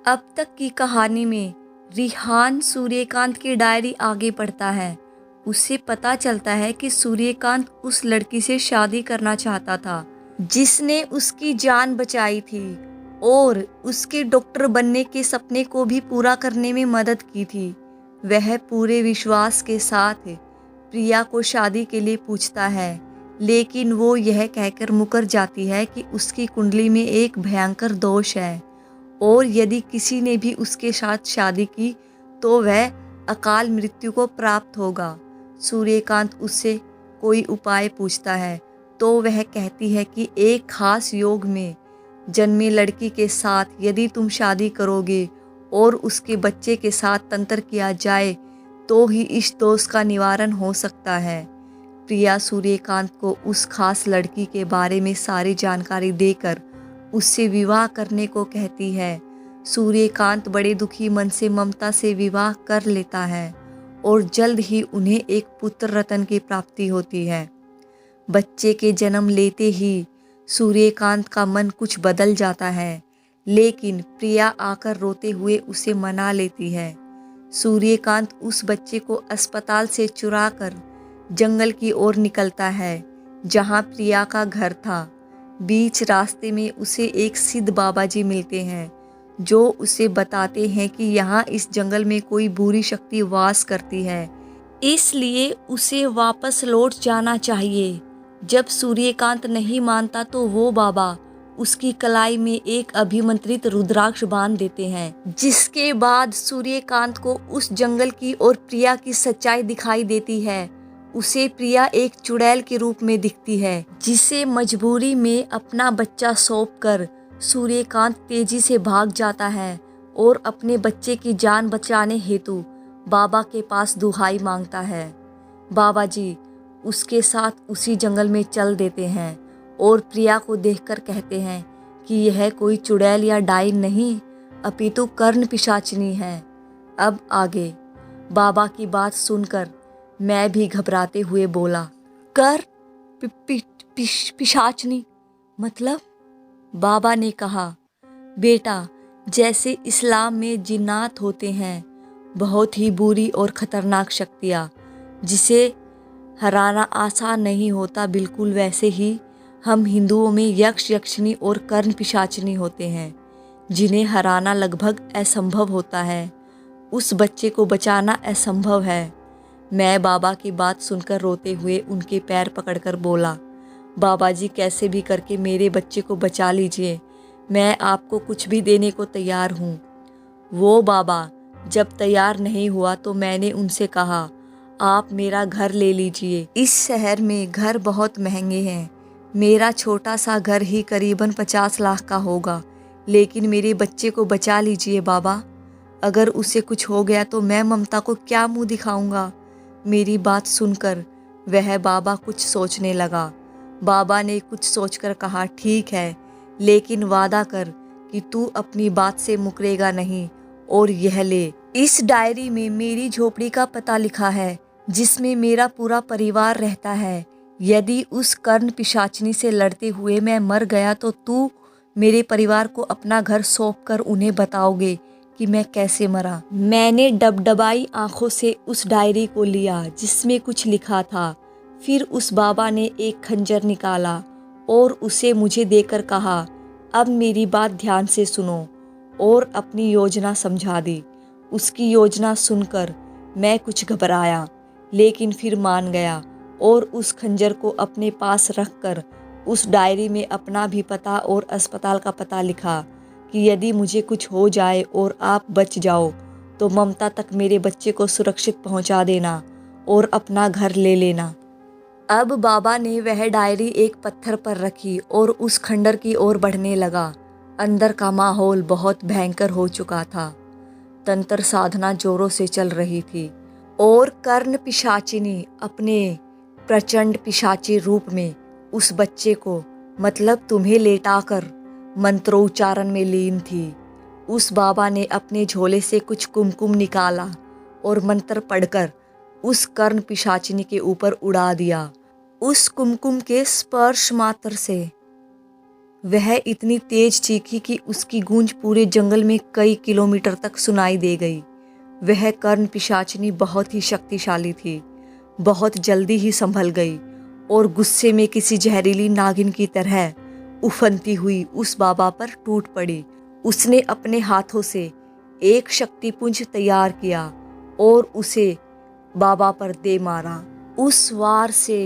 अब तक की कहानी में रिहान सूर्यकांत की डायरी आगे पढ़ता है। उसे पता चलता है कि सूर्यकांत उस लड़की से शादी करना चाहता था जिसने उसकी जान बचाई थी और उसके डॉक्टर बनने के सपने को भी पूरा करने में मदद की थी। वह पूरे विश्वास के साथ प्रिया को शादी के लिए पूछता है, लेकिन वो यह कहकर मुकर जाती है कि उसकी कुंडली में एक भयंकर दोष है और यदि किसी ने भी उसके साथ शादी की तो वह अकाल मृत्यु को प्राप्त होगा। सूर्यकांत उससे कोई उपाय पूछता है तो वह कहती है कि एक खास योग में जन्मे लड़की के साथ यदि तुम शादी करोगे और उसके बच्चे के साथ तंत्र किया जाए तो ही इस दोष का निवारण हो सकता है। प्रिया सूर्यकांत को उस खास लड़की के बारे में सारी जानकारी देकर उससे विवाह करने को कहती है। सूर्यकांत बड़े दुखी मन से ममता से विवाह कर लेता है और जल्द ही उन्हें एक पुत्र रतन की प्राप्ति होती है। बच्चे के जन्म लेते ही सूर्यकांत का मन कुछ बदल जाता है, लेकिन प्रिया आकर रोते हुए उसे मना लेती है। सूर्यकांत उस बच्चे को अस्पताल से चुराकर जंगल की ओर निकलता है जहां प्रिया का घर था। बीच रास्ते में उसे एक सिद्ध बाबा जी मिलते हैं जो उसे बताते हैं कि यहाँ इस जंगल में कोई बुरी शक्ति वास करती है, इसलिए उसे वापस लौट जाना चाहिए। जब सूर्यकांत नहीं मानता तो वो बाबा उसकी कलाई में एक अभिमंत्रित रुद्राक्ष बांध देते हैं, जिसके बाद सूर्यकांत को उस जंगल की और प्रिया की सच्चाई दिखाई देती है। उसे प्रिया एक चुड़ैल के रूप में दिखती है, जिसे मजबूरी में अपना बच्चा सौंपकर सूर्यकांत तेजी से भाग जाता है और अपने बच्चे की जान बचाने हेतु बाबा के पास दुहाई मांगता है। बाबा जी उसके साथ उसी जंगल में चल देते हैं और प्रिया को देखकर कहते हैं कि यह कोई चुड़ैल या डाइन नहीं अपितु कर्ण पिशाचिनी है। अब आगे। बाबा की बात सुनकर मैं भी घबराते हुए बोला, कर पिशाचनी मतलब? बाबा ने कहा, बेटा जैसे इस्लाम में जिन्नात होते हैं, बहुत ही बुरी और खतरनाक शक्तियाँ जिसे हराना आसान नहीं होता, बिल्कुल वैसे ही हम हिंदुओं में यक्ष यक्षिणी और कर्ण पिशाचिनी होते हैं जिन्हें हराना लगभग असंभव होता है। उस बच्चे को बचाना असंभव है। मैं बाबा की बात सुनकर रोते हुए उनके पैर पकड़कर बोला, बाबा जी कैसे भी करके मेरे बच्चे को बचा लीजिए, मैं आपको कुछ भी देने को तैयार हूँ। वो बाबा जब तैयार नहीं हुआ तो मैंने उनसे कहा, आप मेरा घर ले लीजिए, इस शहर में घर बहुत महंगे हैं। मेरा छोटा सा घर ही करीबन 50 लाख का होगा, लेकिन मेरे बच्चे को बचा लीजिए बाबा। अगर उसे कुछ हो गया तो मैं ममता को क्या मुंह दिखाऊंगा। मेरी बात सुनकर वह बाबा कुछ सोचने लगा। बाबा ने कुछ सोचकर कहा, ठीक है, लेकिन वादा कर कि तू अपनी बात से मुकरेगा नहीं। और यह ले, इस डायरी में मेरी झोपड़ी का पता लिखा है जिसमें मेरा पूरा परिवार रहता है। यदि उस कर्ण पिशाचिनी से लड़ते हुए मैं मर गया तो तू मेरे परिवार को अपना घर सौंपकर उन्हें बताओगे कि मैं कैसे मरा। मैंने डबडबाई आंखों से उस डायरी को लिया जिसमें कुछ लिखा था। फिर उस बाबा ने एक खंजर निकाला और उसे मुझे देकर कहा, अब मेरी बात ध्यान से सुनो, और अपनी योजना समझा दी। उसकी योजना सुनकर मैं कुछ घबराया, लेकिन फिर मान गया और उस खंजर को अपने पास रखकर उस डायरी में अपना भी पता और अस्पताल का पता लिखा कि यदि मुझे कुछ हो जाए और आप बच जाओ तो ममता तक मेरे बच्चे को सुरक्षित पहुंचा देना और अपना घर ले लेना। अब बाबा ने वह डायरी एक पत्थर पर रखी और उस खंडर की ओर बढ़ने लगा। अंदर का माहौल बहुत भयंकर हो चुका था। तंत्र साधना जोरों से चल रही थी और कर्ण पिशाचिनी अपने प्रचंड पिशाची रूप में उस बच्चे को, मतलब तुम्हें, लेटाकर मंत्रोच्चारण में लीन थी। उस बाबा ने अपने झोले से कुछ कुमकुम निकाला और मंत्र पढ़कर उस कर्ण पिशाचिनी के ऊपर उड़ा दिया। उस कुमकुम के स्पर्श मात्र से वह इतनी तेज चीखी कि उसकी गूंज पूरे जंगल में कई किलोमीटर तक सुनाई दे गई। वह कर्ण पिशाचिनी बहुत ही शक्तिशाली थी, बहुत जल्दी ही संभल गई और गुस्से में किसी जहरीली नागिन की तरह उफनती हुई उस बाबा पर टूट पड़ी। उसने अपने हाथों से एक शक्तिपुंज तैयार किया और उसे बाबा पर दे मारा। उस वार से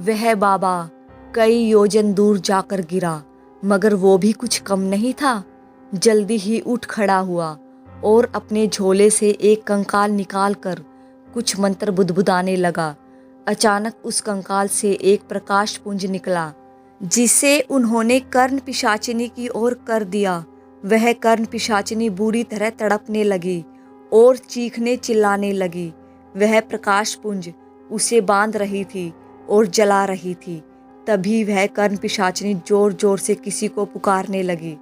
वह बाबा कई योजन दूर जाकर गिरा, मगर वो भी कुछ कम नहीं था। जल्दी ही उठ खड़ा हुआ और अपने झोले से एक कंकाल निकालकर कुछ मंत्र बुदबुदाने लगा। अचानक उस कंकाल से एक प्रकाश पुंज निकला, जिसे उन्होंने कर्ण पिशाचिनी की ओर कर दिया। वह कर्ण पिशाचिनी बुरी तरह तड़पने लगी और चीखने चिल्लाने लगी। वह प्रकाश पुंज उसे बांध रही थी और जला रही थी। तभी वह कर्ण पिशाचिनी जोर जोर से किसी को पुकारने लगी।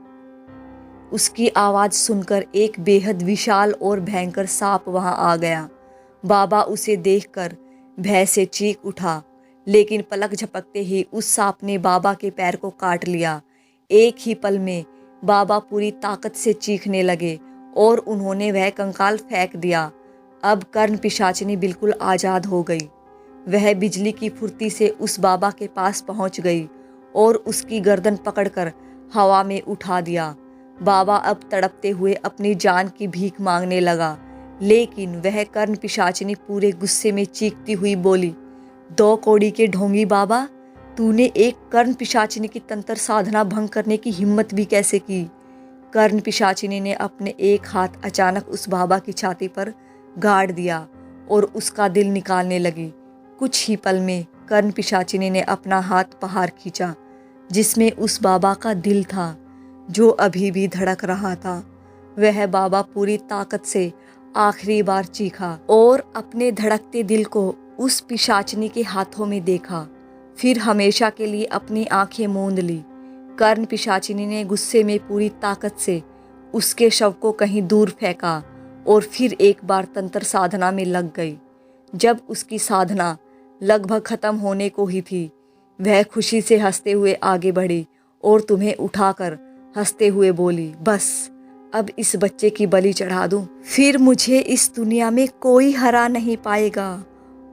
उसकी आवाज सुनकर एक बेहद विशाल और भयंकर सांप वहां आ गया। बाबा उसे देखकर भय से चीख उठा, लेकिन पलक झपकते ही उस सांप ने बाबा के पैर को काट लिया। एक ही पल में बाबा पूरी ताकत से चीखने लगे और उन्होंने वह कंकाल फेंक दिया। अब कर्ण पिशाचिनी बिल्कुल आज़ाद हो गई। वह बिजली की फुर्ती से उस बाबा के पास पहुंच गई और उसकी गर्दन पकड़कर हवा में उठा दिया। बाबा अब तड़पते हुए अपनी जान की भीख मांगने लगा, लेकिन वह कर्ण पिशाचिनी पूरे गुस्से में चीखती हुई बोली, 2 कौड़ी के ढोंगी बाबा, तूने एक कर्ण पिशाचिनी की तंत्र साधना भंग करने की हिम्मत भी कैसे की। कर्ण पिशाचिनी ने अपने एक हाथ अचानक उस बाबा की छाती पर गाड़ दिया और उसका दिल निकालने लगी। कुछ ही पल में कर्ण पिशाचिनी ने अपना हाथ बाहर खींचा, जिसमें उस बाबा का दिल था, जो अभी भी धड़क रहा था। वह बाबा पूरी ताकत से आखिरी बार चीखा और अपने धड़कते दिल को उस पिशाचिनी के हाथों में देखा। फिर हमेशा के लिए अपनी आंखें मूंद ली। कर्ण पिशाचिनी ने गुस्से में पूरी ताकत से उसके शव को कहीं दूर फेंका और फिर एक बार तंत्र साधना में लग गई। जब उसकी साधना लगभग खत्म होने को ही थी, वह खुशी से हंसते हुए आगे बढ़ी और तुम्हें उठाकर हंसते हुए बोली, बस अब इस बच्चे की बलि चढ़ा दूं, फिर मुझे इस दुनिया में कोई हरा नहीं पाएगा।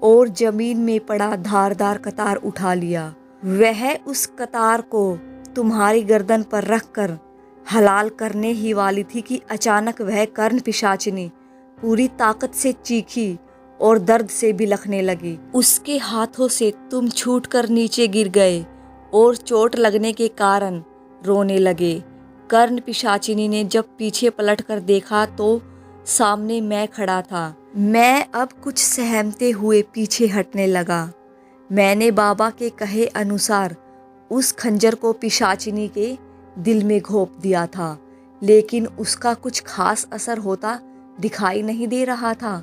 और जमीन में पड़ा धारदार कतार उठा लिया। वह उस कतार को तुम्हारी गर्दन पर रखकर हलाल करने ही वाली थी कि अचानक वह कर्ण पिशाचिनी पूरी ताकत से चीखी और दर्द से बिलखने लगी। उसके हाथों से तुम छूटकर नीचे गिर गए और चोट लगने के कारण रोने लगे। कर्ण पिशाचिनी ने जब पीछे पलटकर देखा तो सामने मैं खड़ा था। मैं अब कुछ सहमते हुए पीछे हटने लगा। मैंने बाबा के कहे अनुसार उस खंजर को पिशाचिनी के दिल में घोंप दिया था, लेकिन उसका कुछ खास असर होता दिखाई नहीं दे रहा था।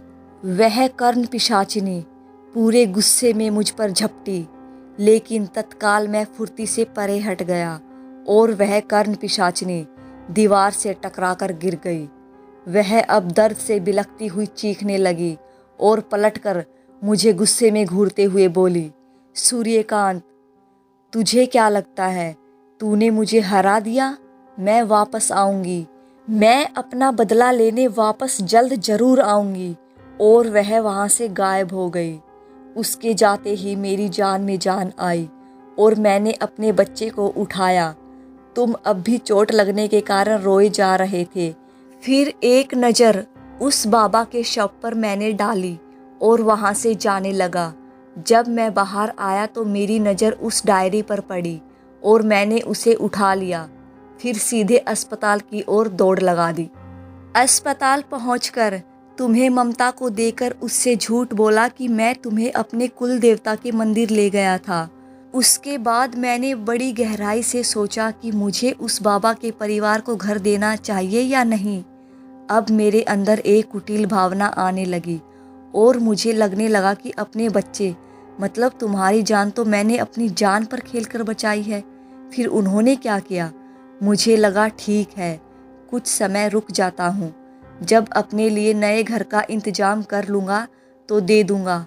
वह कर्ण पिशाचिनी पूरे गुस्से में मुझ पर झपटी, लेकिन तत्काल मैं फुर्ती से परे हट गया और वह कर्ण पिशाचिनी दीवार से टकराकर गिर गई। वह अब दर्द से बिलखती हुई चीखने लगी और पलटकर मुझे गुस्से में घूरते हुए बोली, सूर्यकांत, तुझे क्या लगता है तूने मुझे हरा दिया? मैं वापस आऊंगी। मैं अपना बदला लेने वापस जल्द जरूर आऊंगी। और वह वहां से गायब हो गई। उसके जाते ही मेरी जान में जान आई और मैंने अपने बच्चे को उठाया। तुम अब भी चोट लगने के कारण रोए जा रहे थे। फिर एक नज़र उस बाबा के शव पर मैंने डाली और वहां से जाने लगा। जब मैं बाहर आया तो मेरी नज़र उस डायरी पर पड़ी और मैंने उसे उठा लिया। फिर सीधे अस्पताल की ओर दौड़ लगा दी। अस्पताल पहुंचकर तुम्हें ममता को देकर उससे झूठ बोला कि मैं तुम्हें अपने कुल देवता के मंदिर ले गया था। उसके बाद मैंने बड़ी गहराई से सोचा कि मुझे उस बाबा के परिवार को घर देना चाहिए या नहीं। अब मेरे अंदर एक कुटिल भावना आने लगी और मुझे लगने लगा कि अपने बच्चे, मतलब तुम्हारी जान तो मैंने अपनी जान पर खेलकर बचाई है, फिर उन्होंने क्या किया? मुझे लगा ठीक है, कुछ समय रुक जाता हूँ। जब अपने लिए नए घर का इंतजाम कर लूँगा तो दे दूँगा।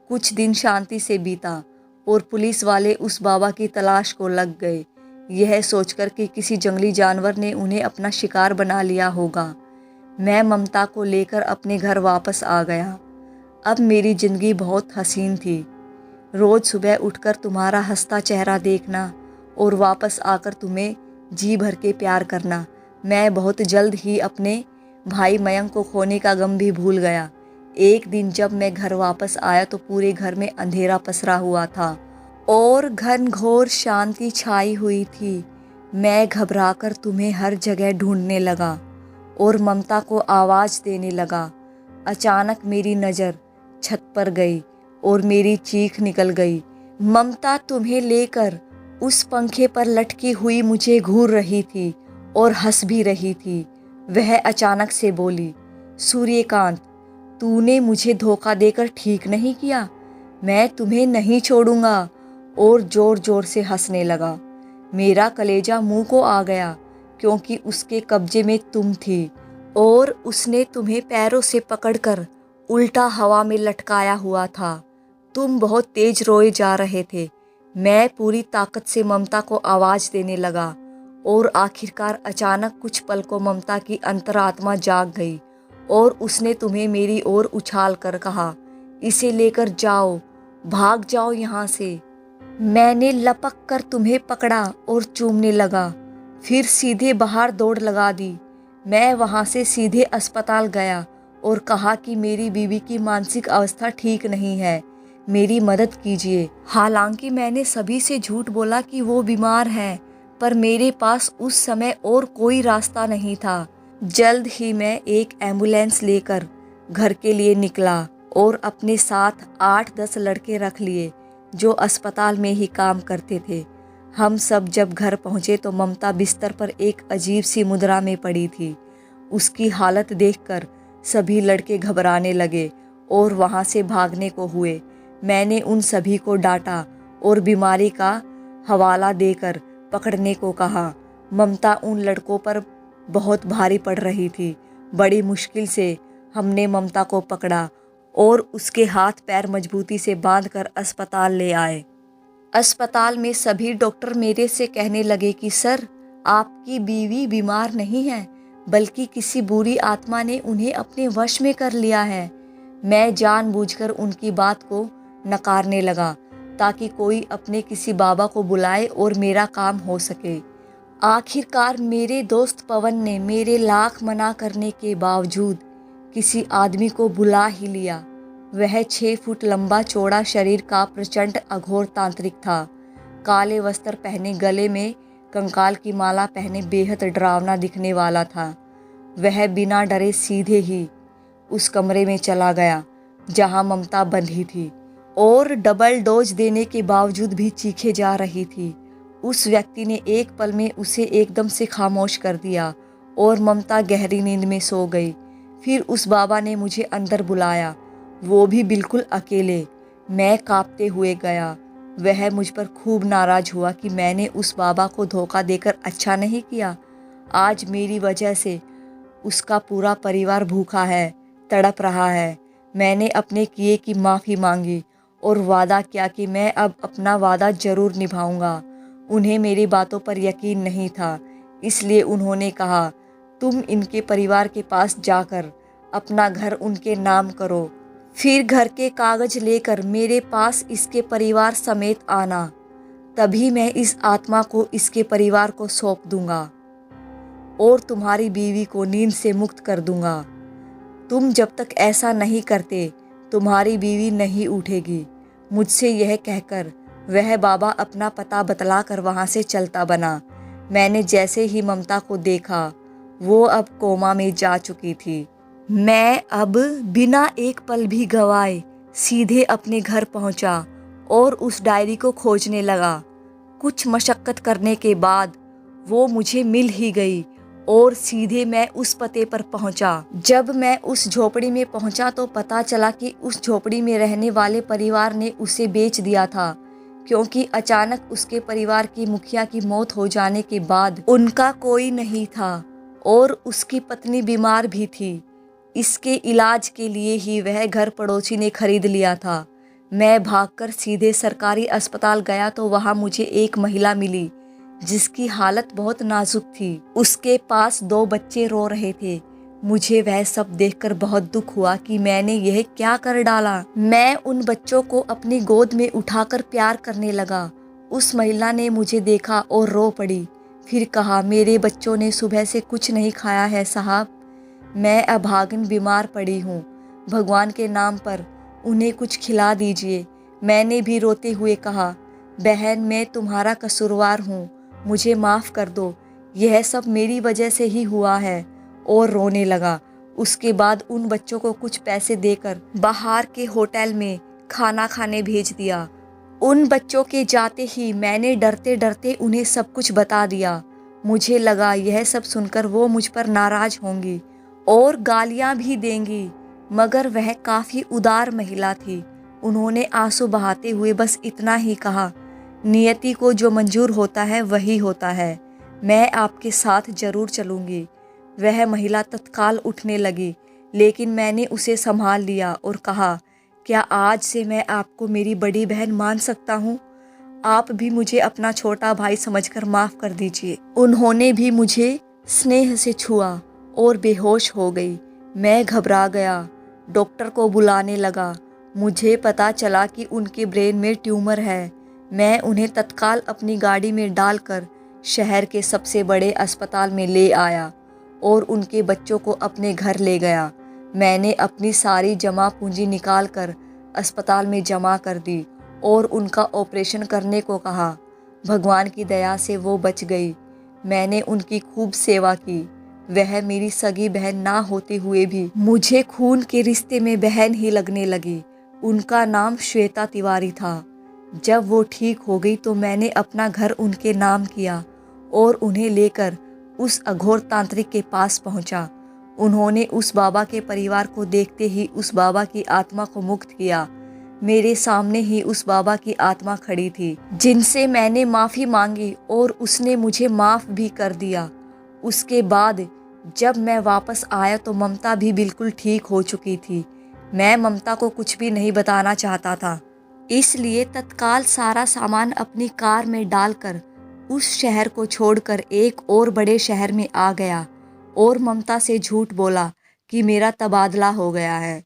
कुछ दिन शांति से बीता और पुलिस वाले उस बाबा की तलाश को लग गए। यह सोचकर कि किसी जंगली जानवर ने उन्हें अपना शिकार बना लिया होगा। मैं ममता को लेकर अपने घर वापस आ गया। अब मेरी ज़िंदगी बहुत हसीन थी। रोज़ सुबह उठकर तुम्हारा हंसता चेहरा देखना और वापस आकर तुम्हें जी भर के प्यार करना। मैं बहुत जल्द ही अपने भाई मयंक को खोने का गम भी भूल गया। एक दिन जब मैं घर वापस आया तो पूरे घर में अंधेरा पसरा हुआ था और घनघोर शांति छाई हुई थी। मैं घबराकर तुम्हें हर जगह ढूंढने लगा और ममता को आवाज़ देने लगा। अचानक मेरी नज़र छत पर गई और मेरी चीख निकल गई। ममता तुम्हें लेकर उस पंखे पर लटकी हुई मुझे घूर रही थी और हंस भी रही थी। वह अचानक से बोली, सूर्यकांत, तूने मुझे धोखा देकर ठीक नहीं किया। मैं तुम्हें नहीं छोड़ूंगा। और ज़ोर ज़ोर से हंसने लगा। मेरा कलेजा मुंह को आ गया क्योंकि उसके कब्जे में तुम थी और उसने तुम्हें पैरों से पकड़कर उल्टा हवा में लटकाया हुआ था। तुम बहुत तेज रोए जा रहे थे। मैं पूरी ताकत से ममता को आवाज़ देने लगा और आखिरकार अचानक कुछ पल को ममता की अंतरात्मा जाग गई और उसने तुम्हें मेरी ओर उछाल कर कहा, इसे लेकर जाओ, भाग जाओ यहाँ से। मैंने लपक कर तुम्हें पकड़ा और चूमने लगा, फिर सीधे बाहर दौड़ लगा दी। मैं वहाँ से सीधे अस्पताल गया और कहा कि मेरी बीवी की मानसिक अवस्था ठीक नहीं है, मेरी मदद कीजिए। हालांकि मैंने सभी से झूठ बोला कि वो बीमार हैं, पर मेरे पास उस समय और कोई रास्ता नहीं था। जल्द ही मैं एक एम्बुलेंस लेकर घर के लिए निकला और अपने साथ 8-10 लड़के रख लिए जो अस्पताल में ही काम करते थे। हम सब जब घर पहुँचे तो ममता बिस्तर पर एक अजीब सी मुद्रा में पड़ी थी। उसकी हालत देखकर सभी लड़के घबराने लगे और वहाँ से भागने को हुए। मैंने उन सभी को डांटा और बीमारी का हवाला देकर पकड़ने को कहा। ममता उन लड़कों पर बहुत भारी पड़ रही थी। बड़ी मुश्किल से हमने ममता को पकड़ा और उसके हाथ पैर मजबूती से बांधकर अस्पताल ले आए। अस्पताल में सभी डॉक्टर मेरे से कहने लगे कि सर, आपकी बीवी बीमार नहीं है, बल्कि किसी बुरी आत्मा ने उन्हें अपने वश में कर लिया है। मैं जानबूझकर उनकी बात को नकारने लगा ताकि कोई अपने किसी बाबा को बुलाए और मेरा काम हो सके। आखिरकार मेरे दोस्त पवन ने मेरे लाख मना करने के बावजूद किसी आदमी को बुला ही लिया। वह 6 फुट लंबा चौड़ा शरीर का प्रचंड अघोर तांत्रिक था। काले वस्त्र पहने, गले में कंकाल की माला पहने बेहद डरावना दिखने वाला था। वह बिना डरे सीधे ही उस कमरे में चला गया जहां ममता बंधी थी और डबल डोज देने के बावजूद भी चीखे जा रही थी। उस व्यक्ति ने एक पल में उसे एकदम से खामोश कर दिया और ममता गहरी नींद में सो गई। फिर उस बाबा ने मुझे अंदर बुलाया, वो भी बिल्कुल अकेले। मैं कांपते हुए गया। वह मुझ पर खूब नाराज हुआ कि मैंने उस बाबा को धोखा देकर अच्छा नहीं किया। आज मेरी वजह से उसका पूरा परिवार भूखा है, तड़प रहा है। मैंने अपने किए की माफ़ी मांगी और वादा किया कि मैं अब अपना वादा ज़रूर निभाऊंगा। उन्हें मेरी बातों पर यकीन नहीं था, इसलिए उन्होंने कहा, तुम इनके परिवार के पास जाकर अपना घर उनके नाम करो, फिर घर के कागज लेकर मेरे पास इसके परिवार समेत आना, तभी मैं इस आत्मा को इसके परिवार को सौंप दूंगा और तुम्हारी बीवी को नींद से मुक्त कर दूंगा। तुम जब तक ऐसा नहीं करते तुम्हारी बीवी नहीं उठेगी। मुझसे यह कहकर वह बाबा अपना पता बतलाकर वहाँ से चलता बना। मैंने जैसे ही ममता को देखा, वो अब कोमा में जा चुकी थी। मैं अब बिना एक पल भी गवाए सीधे अपने घर पहुँचा और उस डायरी को खोजने लगा। कुछ मशक्क़त करने के बाद वो मुझे मिल ही गई और सीधे मैं उस पते पर पहुंचा। जब मैं उस झोपड़ी में पहुंचा तो पता चला कि उस झोपड़ी में रहने वाले परिवार ने उसे बेच दिया था, क्योंकि अचानक उसके परिवार की मुखिया की मौत हो जाने के बाद उनका कोई नहीं था और उसकी पत्नी बीमार भी थी। इसके इलाज के लिए ही वह घर पड़ोसी ने खरीद लिया था। मैं भागकर सीधे सरकारी अस्पताल गया तो वहाँ मुझे एक महिला मिली जिसकी हालत बहुत नाजुक थी। उसके पास 2 बच्चे रो रहे थे। मुझे वह सब देखकर बहुत दुख हुआ कि मैंने यह क्या कर डाला। मैं उन बच्चों को अपनी गोद में उठाकर प्यार करने लगा। उस महिला ने मुझे देखा और रो पड़ी। फिर कहा, मेरे बच्चों ने सुबह से कुछ नहीं खाया है साहब। मैं अभागन बीमार पड़ी हूँ। भगवान के नाम पर उन्हें कुछ खिला दीजिए। मैंने भी रोते हुए कहा, बहन मैं तुम्हारा कसूरवार हूँ, मुझे माफ़ कर दो, यह सब मेरी वजह से ही हुआ है, और रोने लगा। उसके बाद उन बच्चों को कुछ पैसे देकर बाहर के होटल में खाना खाने भेज दिया। उन बच्चों के जाते ही मैंने डरते डरते उन्हें सब कुछ बता दिया। मुझे लगा यह सब सुनकर वो मुझ पर नाराज होंगी और गालियां भी देंगी, मगर वह काफ़ी उदार महिला थी। उन्होंने आंसू बहाते हुए बस इतना ही कहा, नियति को जो मंजूर होता है वही होता है, मैं आपके साथ जरूर चलूँगी। वह महिला तत्काल उठने लगी, लेकिन मैंने उसे संभाल लिया और कहा, क्या आज से मैं आपको मेरी बड़ी बहन मान सकता हूँ? आप भी मुझे अपना छोटा भाई समझकर माफ़ कर दीजिए। उन्होंने भी मुझे स्नेह से छुआ और बेहोश हो गई। मैं घबरा गया, डॉक्टर को बुलाने लगा। मुझे पता चला कि उनके ब्रेन में ट्यूमर है। मैं उन्हें तत्काल अपनी गाड़ी में डालकर शहर के सबसे बड़े अस्पताल में ले आया और उनके बच्चों को अपने घर ले गया। मैंने अपनी सारी जमा पूंजी निकाल कर अस्पताल में जमा कर दी और उनका ऑपरेशन करने को कहा। भगवान की दया से वो बच गई। मैंने उनकी खूब सेवा की। वह मेरी सगी बहन ना होते हुए भी मुझे खून के रिश्ते में बहन ही लगने लगी। उनका नाम श्वेता तिवारी था। जब वो ठीक हो गई तो मैंने अपना घर उनके नाम किया और उन्हें लेकर उस अघोर तांत्रिक के पास पहुंचा। उन्होंने उस बाबा के परिवार को देखते ही उस बाबा की आत्मा को मुक्त किया। मेरे सामने ही उस बाबा की आत्मा खड़ी थी, जिनसे मैंने माफ़ी मांगी और उसने मुझे माफ़ भी कर दिया। उसके बाद जब मैं वापस आया तो ममता भी बिल्कुल ठीक हो चुकी थी। मैं ममता को कुछ भी नहीं बताना चाहता था, इसलिए तत्काल सारा सामान अपनी कार में डालकर उस शहर को छोड़कर एक और बड़े शहर में आ गया और ममता से झूठ बोला कि मेरा तबादला हो गया है।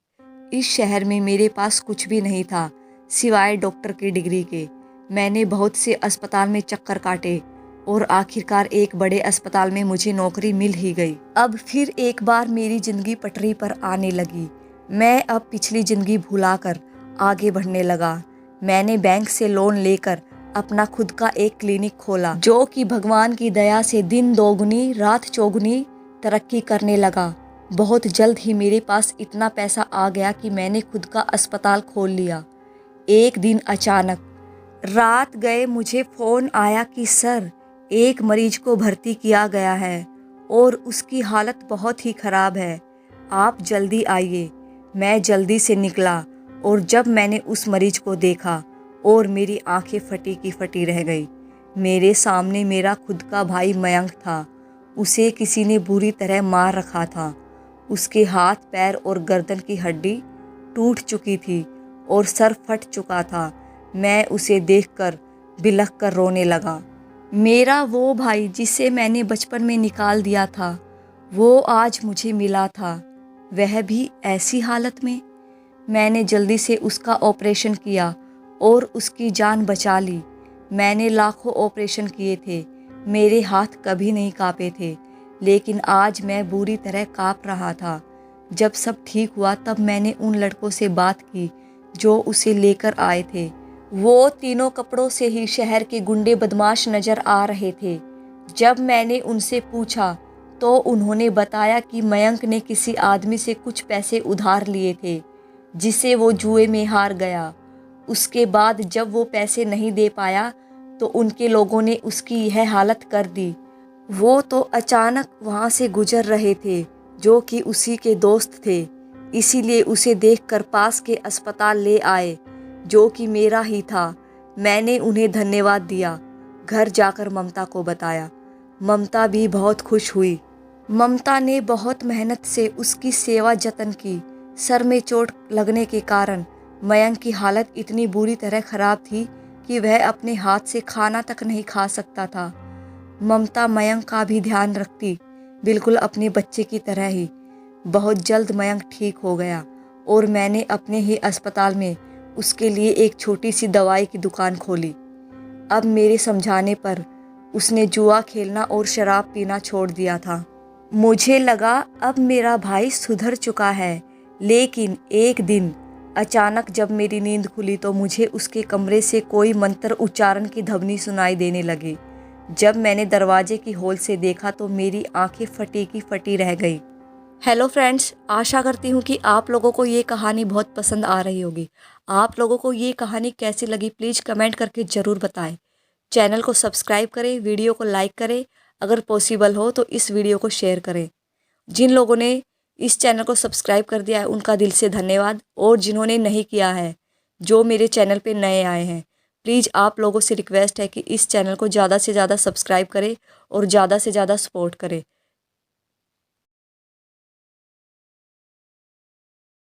इस शहर में मेरे पास कुछ भी नहीं था सिवाय डॉक्टर की डिग्री के। मैंने बहुत से अस्पताल में चक्कर काटे और आखिरकार एक बड़े अस्पताल में मुझे नौकरी मिल ही गई। अब फिर एक बार मेरी जिंदगी पटरी पर आने लगी। मैं अब पिछली जिंदगी भुलाकर आगे बढ़ने लगा। मैंने बैंक से लोन लेकर अपना खुद का एक क्लिनिक खोला, जो कि भगवान की दया से दिन दोगुनी रात चौगुनी तरक्की करने लगा। बहुत जल्द ही मेरे पास इतना पैसा आ गया कि मैंने खुद का अस्पताल खोल लिया। एक दिन अचानक रात गए मुझे फ़ोन आया कि सर, एक मरीज को भर्ती किया गया है और उसकी हालत बहुत ही ख़राब है, आप जल्दी आइए। मैं जल्दी से निकला और जब मैंने उस मरीज को देखा और मेरी आंखें फटी की फटी रह गई। मेरे सामने मेरा खुद का भाई मयंक था। उसे किसी ने बुरी तरह मार रखा था। उसके हाथ पैर और गर्दन की हड्डी टूट चुकी थी और सर फट चुका था। मैं उसे देखकर बिलख कर रोने लगा। मेरा वो भाई जिसे मैंने बचपन में निकाल दिया था, वो आज मुझे मिला था, वह भी ऐसी हालत में। मैंने जल्दी से उसका ऑपरेशन किया और उसकी जान बचा ली। मैंने लाखों ऑपरेशन किए थे, मेरे हाथ कभी नहीं कांपे थे, लेकिन आज मैं बुरी तरह कांप रहा था। जब सब ठीक हुआ तब मैंने उन लड़कों से बात की जो उसे लेकर आए थे। वो तीनों कपड़ों से ही शहर के गुंडे बदमाश नजर आ रहे थे। जब मैंने उनसे पूछा तो उन्होंने बताया कि मयंक ने किसी आदमी से कुछ पैसे उधार लिए थे, जिसे वो जुए में हार गया। उसके बाद जब वो पैसे नहीं दे पाया तो उनके लोगों ने उसकी यह हालत कर दी। वो तो अचानक वहाँ से गुजर रहे थे, जो कि उसी के दोस्त थे, इसीलिए उसे देखकर पास के अस्पताल ले आए, जो कि मेरा ही था। मैंने उन्हें धन्यवाद दिया। घर जाकर ममता को बताया। ममता भी बहुत खुश हुई। ममता ने बहुत मेहनत से उसकी सेवा जतन की। सर में चोट लगने के कारण मयंक की हालत इतनी बुरी तरह खराब थी कि वह अपने हाथ से खाना तक नहीं खा सकता था। ममता मयंक का भी ध्यान रखती, बिल्कुल अपने बच्चे की तरह ही। बहुत जल्द मयंक ठीक हो गया और मैंने अपने ही अस्पताल में उसके लिए एक छोटी सी दवाई की दुकान खोली। अब मेरे समझाने पर उसने जुआ खेलना और शराब पीना छोड़ दिया था। मुझे लगा अब मेरा भाई सुधर चुका है, लेकिन एक दिन अचानक जब मेरी नींद खुली तो मुझे उसके कमरे से कोई मंत्र उच्चारण की ध्वनि सुनाई देने लगी। जब मैंने दरवाजे की होल से देखा तो मेरी आंखें फटी की फटी रह गई। हेलो फ्रेंड्स, आशा करती हूँ कि आप लोगों को ये कहानी बहुत पसंद आ रही होगी। आप लोगों को ये कहानी कैसी लगी प्लीज़ कमेंट करके ज़रूर बताएं। चैनल को सब्सक्राइब करें, वीडियो को लाइक करें, अगर पॉसिबल हो तो इस वीडियो को शेयर करें। जिन लोगों ने इस चैनल को सब्सक्राइब कर दिया है उनका दिल से धन्यवाद, और जिन्होंने नहीं किया है, जो मेरे चैनल पे नए आए हैं, प्लीज़ आप लोगों से रिक्वेस्ट है कि इस चैनल को ज़्यादा से ज़्यादा सब्सक्राइब करें और ज़्यादा से ज़्यादा सपोर्ट करें।